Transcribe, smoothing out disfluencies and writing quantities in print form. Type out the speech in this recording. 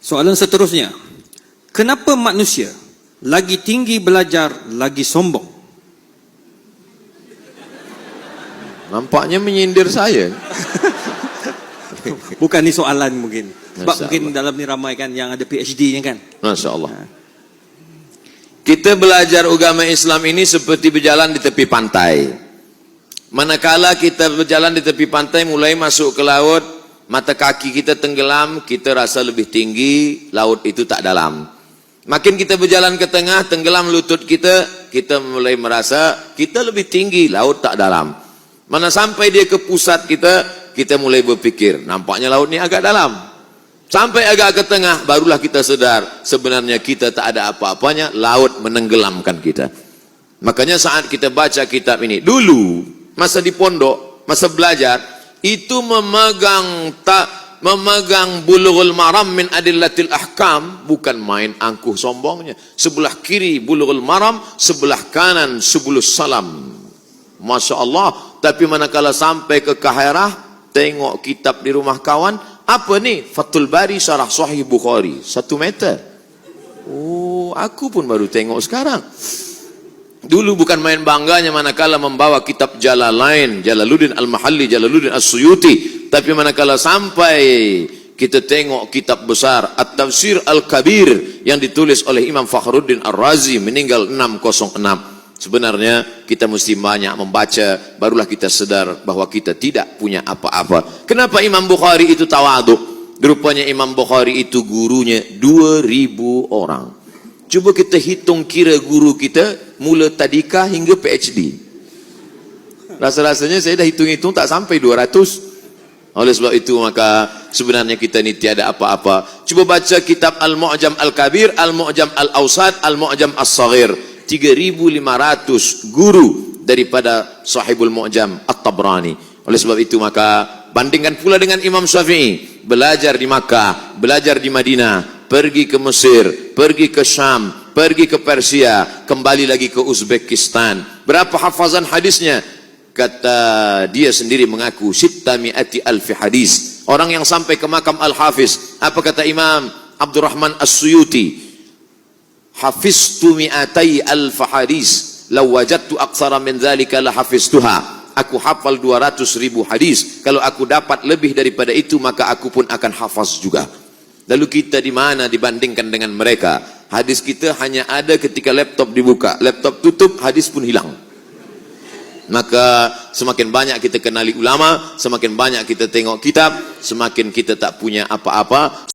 Soalan seterusnya, kenapa manusia lagi tinggi belajar, lagi sombong? Nampaknya menyindir saya. Bukan ni soalan mungkin. Sebab Masya mungkin Allah. dalam ni ramai kan yang ada PhD-nya kan. Masya Allah. Kita belajar agama Islam ini seperti berjalan di tepi pantai. Manakala kita berjalan di tepi pantai, mulai masuk ke laut, mata kaki kita tenggelam, kita rasa lebih tinggi, laut itu tak dalam. Makin kita berjalan ke tengah, tenggelam lutut kita mulai merasa kita lebih tinggi, laut tak dalam. Mana sampai dia ke pusat kita mulai berpikir, nampaknya laut ni agak dalam. Sampai agak ke tengah, barulah kita sedar, sebenarnya kita tak ada apa-apanya, laut menenggelamkan kita. Makanya saat kita baca kitab ini, dulu, masa di pondok, masa belajar, itu memegang Bulughul Maram min Adillatil Ahkam, bukan main angkuh sombongnya. Sebelah kiri Bulughul Maram, sebelah kanan Subulus Salam. Masya Allah. Tapi manakala sampai ke Kaherah, tengok kitab di rumah kawan, apa ni? Fathul Bari Syarah Sahih Bukhari, 1 meter. Oh, aku pun baru tengok sekarang. Dulu bukan main bangganya manakala membawa kitab Jalalain, Jalaluddin Al-Mahalli, Jalaluddin As-Suyuti. Tapi manakala sampai kita tengok kitab besar At-Tafsir Al-Kabir yang ditulis oleh Imam Fakhruddin Ar-Razi, meninggal 606. Sebenarnya kita mesti banyak membaca, barulah kita sedar bahwa kita tidak punya apa-apa. Kenapa Imam Bukhari itu tawaduk? Rupanya Imam Bukhari itu gurunya 2000 orang. Cuba kita hitung kira guru kita mula tadika hingga PhD. Rasa-rasanya saya dah hitung-hitung tak sampai 200. Oleh sebab itu maka sebenarnya kita ni tiada apa-apa. Cuba baca kitab Al-Mu'jam Al-Kabir, Al-Mu'jam Al-Awsat, Al-Mu'jam As-Saghir. 3.500 guru daripada Sahibul Mu'jam At-Tabrani. Oleh sebab itu maka bandingkan pula dengan Imam Syafi'i, belajar di Makkah, belajar di Madinah, pergi ke Mesir, pergi ke Syam, pergi ke Persia, kembali lagi ke Uzbekistan. Berapa hafazan hadisnya? Kata dia sendiri mengaku 600,000 hadis. Orang yang sampai ke makam Al-Hafiz, apa kata Imam Abdurrahman As-Suyuti? Hafiztu mi'atai alf hadis, law wajadtu aksara min dzalika la hafiztuha. Aku hafal 200.000 hadis. Kalau aku dapat lebih daripada itu, maka aku pun akan hafaz juga. Lalu kita di mana dibandingkan dengan mereka? Hadis kita hanya ada ketika laptop dibuka, laptop tutup, hadis pun hilang. Maka semakin banyak kita kenali ulama, semakin banyak kita tengok kitab, semakin kita tak punya apa-apa.